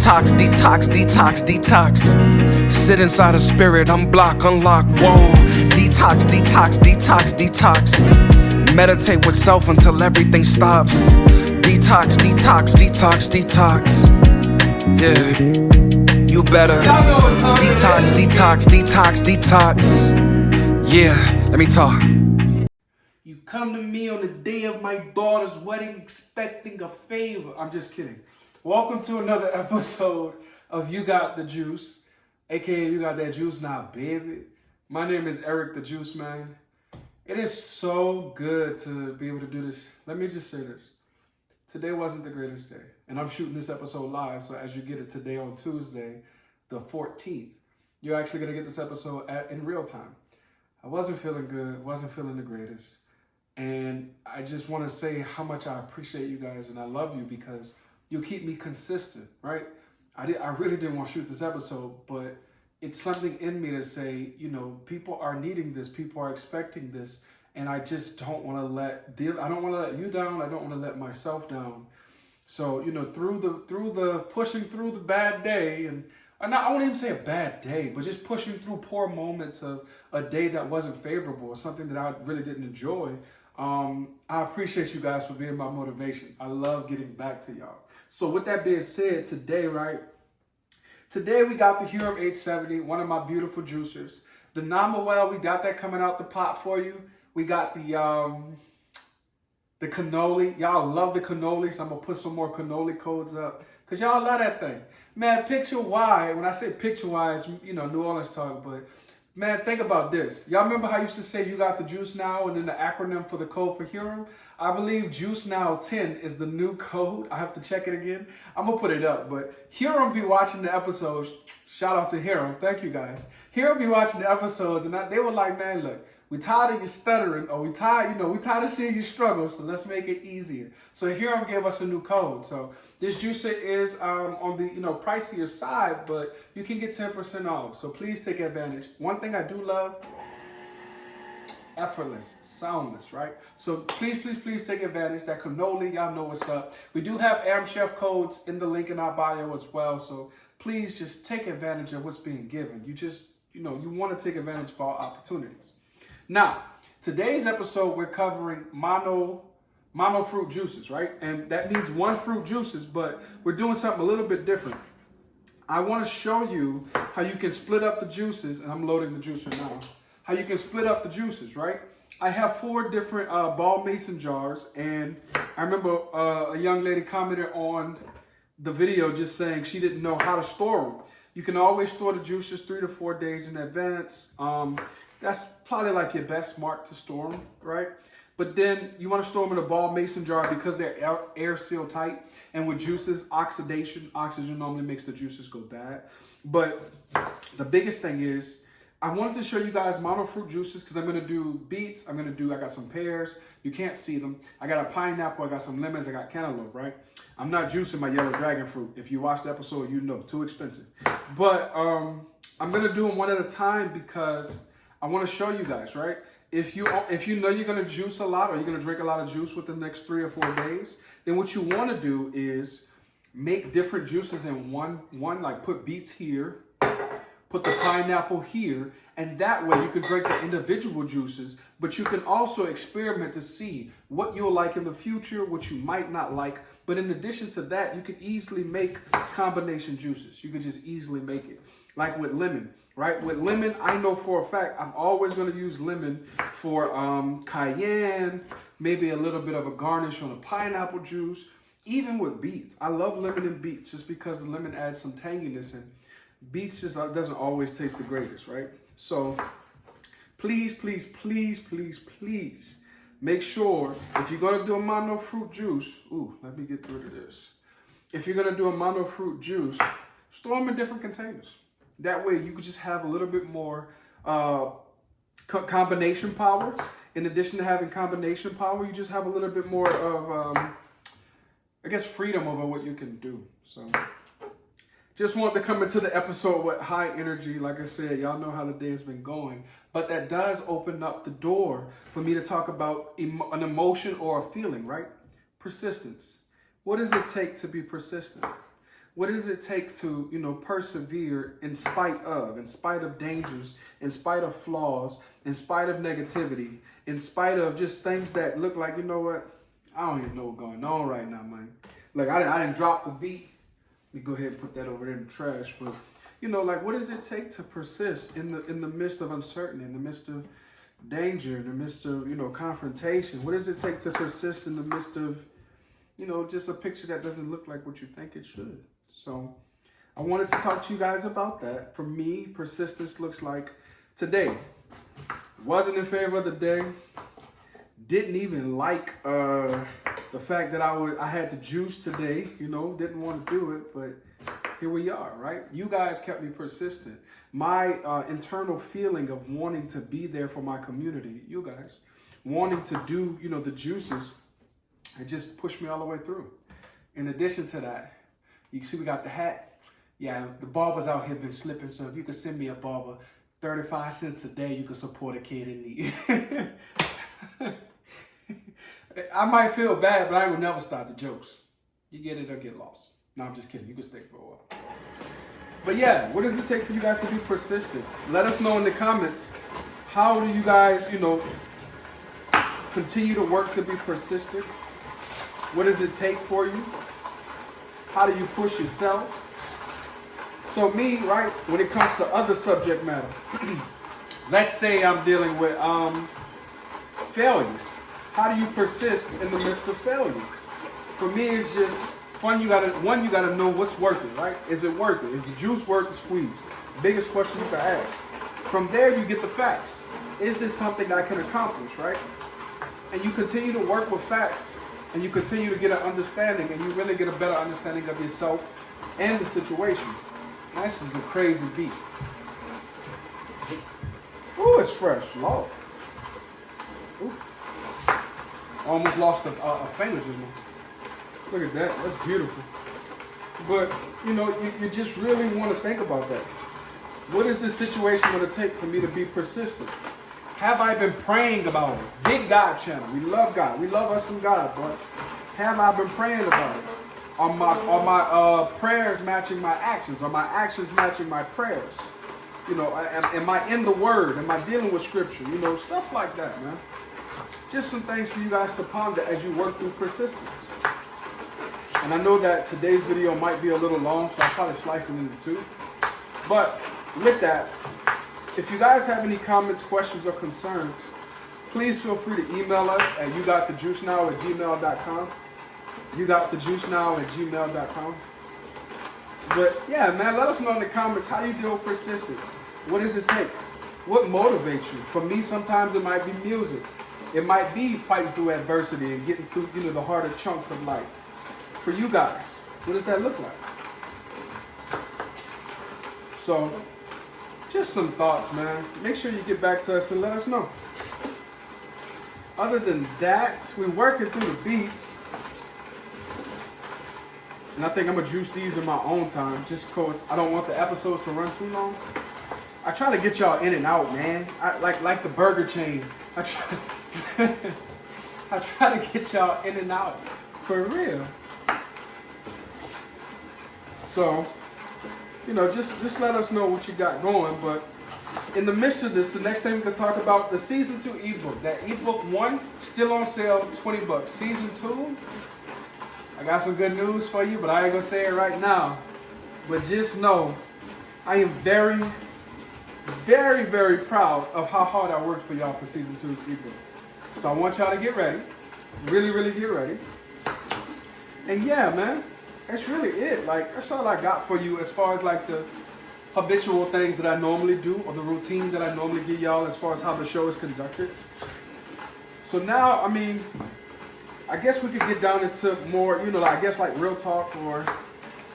Detox, detox, detox, detox. Sit inside a spirit, unblock, unlock, whoa. Detox, detox, detox, detox. Meditate with self until everything stops. Detox, detox, detox, detox. Yeah, you better. Detox, detox, detox, detox. Yeah, let me talk. You come to me on the day of my daughter's wedding expecting a favor. I'm just kidding. Welcome to another episode of You Got the Juice, aka You Got That Juice Now, baby. My name is Eric the Juice Man. It is so good to be able to do this. Let me just say this. Today wasn't the greatest day, and I'm shooting this episode live, so as you get it today on Tuesday, the 14th, you're actually going to get this episode in real time. I wasn't feeling good, wasn't feeling the greatest, and I just want to say how much I appreciate you guys and I love you because you keep me consistent, right? I really didn't want to shoot this episode, but it's something in me to say, you know, people are needing this, people are expecting this, and I just don't want to let you down. I don't want to let myself down. So, you know, through the pushing through the bad day, and I won't even say a bad day, but just pushing through poor moments of a day that wasn't favorable or something that I really didn't enjoy. I appreciate you guys for being my motivation. I love getting back to y'all. So with that being said, today we got the Huron H70, one of my beautiful juicers. The Namawell, we got that coming out the pot for you. We got the cannoli. Y'all love the cannoli, so I'm going to put some more cannoli codes up because y'all love that thing. Man, picture why. When I say picture why, it's, you know, New Orleans talk, but man, think about this. Y'all remember how I used to say you got the juice now and then the acronym for the code for Huron? I believe Juice Now 10 is the new code. I have to check it again. I'm going to put it up, but Huron be watching the episodes. Shout out to Huron. Thank you guys. Huron be watching the episodes and they were like, man, look, we tired of you stuttering, or we tired of seeing you struggle, so let's make it easier. So Huron gave us a new code. So this juicer is on the pricier side, but you can get 10% off. So please take advantage. One thing I do love, effortless, soundless, right? So please take advantage. That cannoli, y'all know what's up. We do have Am Chef codes in the link in our bio as well. So please just take advantage of what's being given. You want to take advantage of all opportunities. Now, today's episode, we're covering mono fruit juices, right? And that means one fruit juices, but we're doing something a little bit different. I want to show you how you can split up the juices, and I'm loading the juicer now, how you can split up the juices, right? I have 4 different ball mason jars, and I remember a young lady commented on the video just saying she didn't know how to store them. You can always store the juices 3 to 4 days in advance. That's probably like your best mark to store them, right? But then you want to store them in a ball mason jar because they're air sealed tight. And with juices, oxygen normally makes the juices go bad. But the biggest thing is, I wanted to show you guys mono fruit juices because I'm going to do beets. I got some pears. You can't see them. I got a pineapple. I got some lemons. I got cantaloupe, right? I'm not juicing my yellow dragon fruit. If you watch the episode, you know, too expensive. But I'm going to do them one at a time because I want to show you guys, right? If you know you're going to juice a lot or you're going to drink a lot of juice within the next 3 or 4 days, then what you want to do is make different juices in one, like put beets here, put the pineapple here, and that way you can drink the individual juices, but you can also experiment to see what you'll like in the future, what you might not like. But in addition to that, you can easily make combination juices. You can just easily make it. Like with lemon. Right? With lemon, I know for a fact I'm always going to use lemon for cayenne, maybe a little bit of a garnish on a pineapple juice. Even with beets, I love lemon and beets just because the lemon adds some tanginess and beets just doesn't always taste the greatest, right? So please make sure if you're going to do a mono fruit juice, let me get rid of this. If you're going to do a mono fruit juice, store them in different containers. That way you could just have a little bit more combination power. In addition to having combination power, you just have a little bit more of, freedom over what you can do. So just wanted to come into the episode with high energy. Like I said, y'all know how the day has been going. But that does open up the door for me to talk about an emotion or a feeling, right? Persistence. What does it take to be persistent? What does it take to, persevere in spite of dangers, in spite of flaws, in spite of negativity, in spite of just things that look like, you know what? I don't even know what's going on right now, man. Like, I didn't drop the beat. Let me go ahead and put that over there in the trash. But, what does it take to persist in the midst of uncertainty, in the midst of danger, in the midst of, confrontation? What does it take to persist in the midst of, just a picture that doesn't look like what you think it should? So I wanted to talk to you guys about that. For me, persistence looks like today. Wasn't in favor of the day. Didn't even like the fact that I had the juice today. Didn't want to do it, but here we are, right? You guys kept me persistent. My internal feeling of wanting to be there for my community, you guys, wanting to do, the juices, it just pushed me all the way through. In addition to that, you can see we got the hat. Yeah, the barbers out here been slipping, so if you could send me a barber, 35 cents a day, you could support a kid in need. I might feel bad, but I will never stop the jokes. You get it or get lost. No, I'm just kidding. You can stay for a while. But yeah, what does it take for you guys to be persistent? Let us know in the comments. How do you guys, continue to work to be persistent? What does it take for you? How do you push yourself? So me, right, when it comes to other subject matter, let's say I'm dealing with failure. How do you persist in the midst of failure? For me, it's just fun. You gotta know what's worth it, right? Is it worth it? Is the juice worth the squeeze? Biggest question you can ask. From there, you get the facts. Is this something I can accomplish, right? And you continue to work with facts, and you continue to get an understanding, and you really get a better understanding of yourself and the situation. This is a crazy beat. Ooh, it's fresh, Lord. Ooh. Almost lost a finger just now. Look at that, that's beautiful. But, you just really want to think about that. What is this situation going to take for me to be persistent? Have I been praying about it? Big God channel. We love God. We love us some God, but have I been praying about it? Are my prayers matching my actions? Are my actions matching my prayers? Am I in the Word? Am I dealing with Scripture? Stuff like that, man. Just some things for you guys to ponder as you work through persistence. And I know that today's video might be a little long, so I'll probably slice it into two. But with that, if you guys have any comments, questions, or concerns, please feel free to email us at yougotthejuicenow@gmail.com. yougotthejuicenow@gmail.com. But yeah, man, let us know in the comments, how do you deal with persistence? What does it take? What motivates you? For me, sometimes it might be music. It might be fighting through adversity and getting through, the harder chunks of life. For you guys, what does that look like? So, just some thoughts, man. Make sure you get back to us and let us know. Other than that, we're working through the beats. And I think I'm going to juice these in my own time, just because I don't want the episodes to run too long. I try to get y'all in and out, man. I like the burger chain. I try to get y'all in and out. For real. So, just let us know what you got going. But in the midst of this, the next thing we're going to talk about, the Season 2 ebook. That ebook 1, still on sale, $20. Season 2, I got some good news for you, but I ain't going to say it right now. But just know, I am very, very, very proud of how hard I worked for y'all for Season 2 ebook. So I want y'all to get ready. Really, really get ready. And yeah, man, that's really it. That's all I got for you as far as the habitual things that I normally do, or the routine that I normally give y'all as far as how the show is conducted. So now, I guess we could get down into more, real talk, or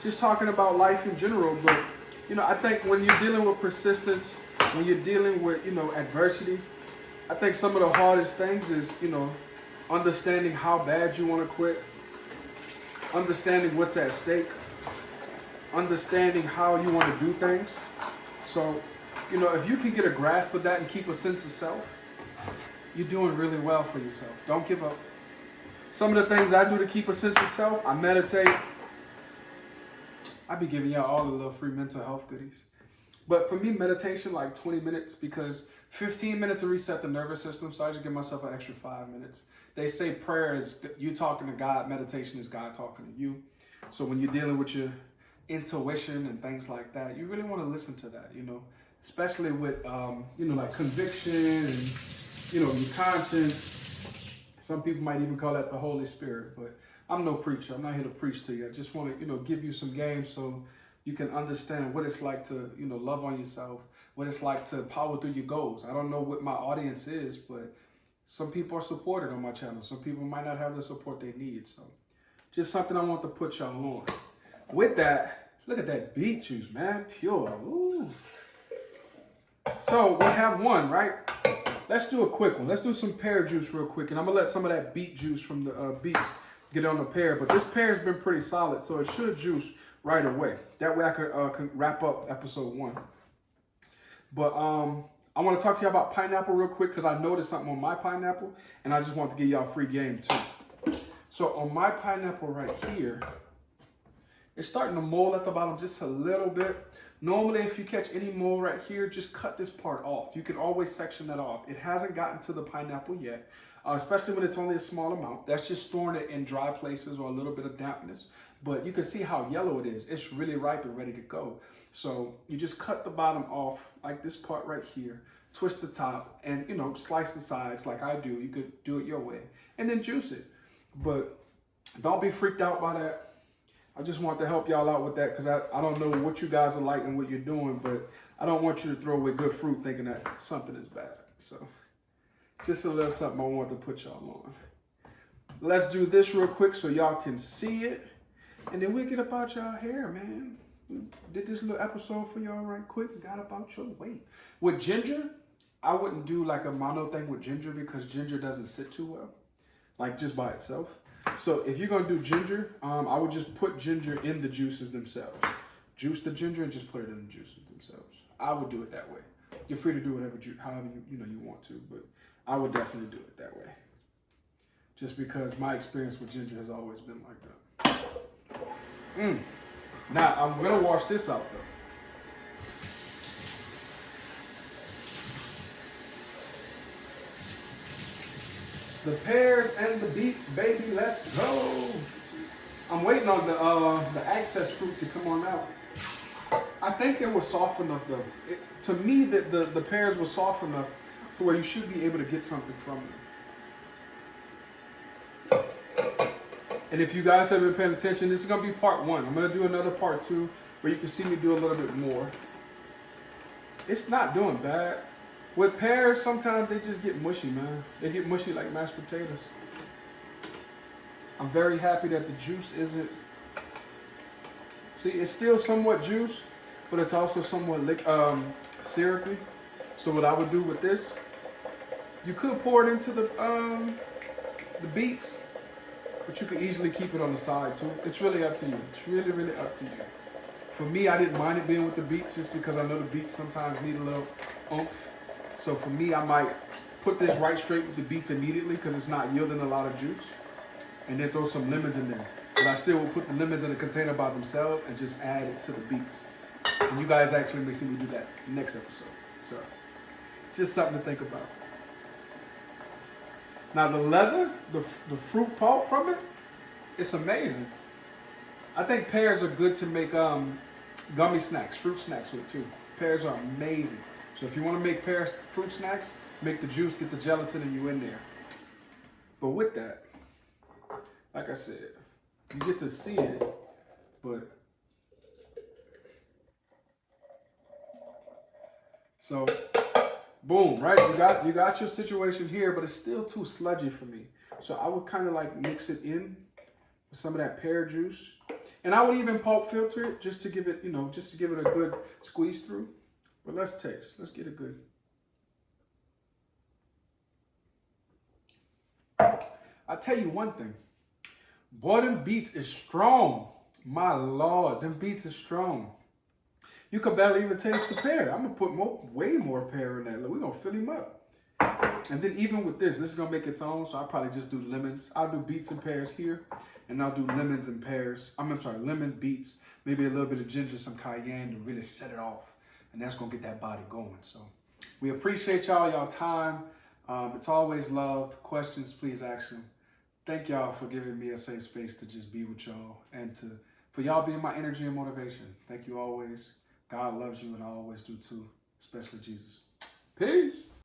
just talking about life in general. But, I think when you're dealing with persistence, when you're dealing with, adversity, I think some of the hardest things is, understanding how bad you want to quit, understanding what's at stake, understanding how you want to do things. So, if you can get a grasp of that and keep a sense of self, you're doing really well for yourself. Don't give up. Some of the things I do to keep a sense of self, I meditate, I be giving y'all all the little free mental health goodies. But for me, meditation, like 20 minutes, because 15 minutes to reset the nervous system, so I just give myself an extra 5 minutes. They say prayer is you talking to God, meditation is God talking to you. So when you're dealing with your intuition and things like that, you really want to listen to that, you know, especially with, you know, like conviction and, you know, your conscience. Some people might even call that the Holy Spirit, but I'm no preacher. I'm not here to preach to you. I just want to, you know, give you some games so you can understand what it's like to, you know, love on yourself, what it's like to power through your goals. I don't know what my audience is, but some people are supported on my channel. Some people might not have the support they need. So just something I want to put y'all on. With that, look at that beet juice, man. Pure. Ooh. So we have one, right? Let's do a quick one. Let's do some pear juice real quick. And I'm going to let some of that beet juice from the beets get on the pear. But this pear has been pretty solid, so it should juice right away. That way I can wrap up episode 1. But I want to talk to you about pineapple real quick because I noticed something on my pineapple, and I just want to give y'all a free game too. So on my pineapple right here, it's starting to mold at the bottom just a little bit. Normally, if you catch any mold right here, just cut this part off. You can always section that off. It hasn't gotten to the pineapple yet, especially when it's only a small amount. That's just storing it in dry places or a little bit of dampness. But you can see how yellow it is. It's really ripe and ready to go. So you just cut the bottom off, like this part right here, twist the top, and, you know, slice the sides like I do. You could do it your way, and then juice it. But don't be freaked out by that. I just want to help y'all out with that because I don't know what you guys are like and what you're doing, but I don't want you to throw away good fruit thinking that something is bad. So just a little something I want to put y'all on. Let's do this real quick so y'all can see it. And then we get about y'all hair, man. We did this little episode for y'all right quick. Got about your weight. With ginger, I wouldn't do like a mono thing with ginger because ginger doesn't sit too well, like just by itself. So if you're gonna do ginger, I would just put ginger in the juices themselves. Juice the ginger and just put it in the juices themselves. I would do it that way. You're free to do whatever, however you want to, but I would definitely do it that way. Just because my experience with ginger has always been like that. Now I'm gonna wash this out though. The pears and the beets, baby, let's go. I'm waiting on the access fruit to come on out. I think it was soft enough though. To me, the pears were soft enough to where you should be able to get something from them. And if you guys have been paying attention, this is gonna be part 1. I'm gonna do another part 2 where you can see me do a little bit more. It's not doing bad. With pears, sometimes they just get mushy, man. They get mushy like mashed potatoes. I'm very happy that the juice isn't... See, it's still somewhat juice, but it's also somewhat syrupy. So what I would do with this, you could pour it into the beets, but you could easily keep it on the side too. It's really up to you. It's really, really up to you. For me, I didn't mind it being with the beets just because I know the beets sometimes need a little oomph. So for me, I might put this right straight with the beets immediately because it's not yielding a lot of juice. And then throw some lemons in there. But I still will put the lemons in the container by themselves and just add it to the beets. And you guys actually may see me do that next episode. So just something to think about. Now the leather, the fruit pulp from it, it's amazing. I think pears are good to make gummy snacks, fruit snacks with too. Pears are amazing. So if you want to make pear fruit snacks, make the juice, get the gelatin, and you in there. But with that, like I said, you get to see it, but so boom, right? You got your situation here, but it's still too sludgy for me. So I would kind of like mix it in with some of that pear juice, and I would even pulp filter it just to give it, you know, just to give it a good squeeze through. But let's taste. Let's get it good. I'll tell you one thing. Boy, them beets is strong. My Lord, them beets is strong. You could barely even taste the pear. I'm going to put way more pear in that. We're going to fill him up. And then even with this is gonna make its own, so I'll probably just do lemons. I'll do beets and pears here, and I'll do lemons and pears. I'm sorry, lemon, beets, maybe a little bit of ginger, some cayenne to really set it off. And that's gonna get that body going. So we appreciate y'all time. It's always love. Questions, please ask them. Thank y'all for giving me a safe space to just be with y'all and for y'all being my energy and motivation. Thank you always. God loves you and I always do too, especially Jesus. Peace.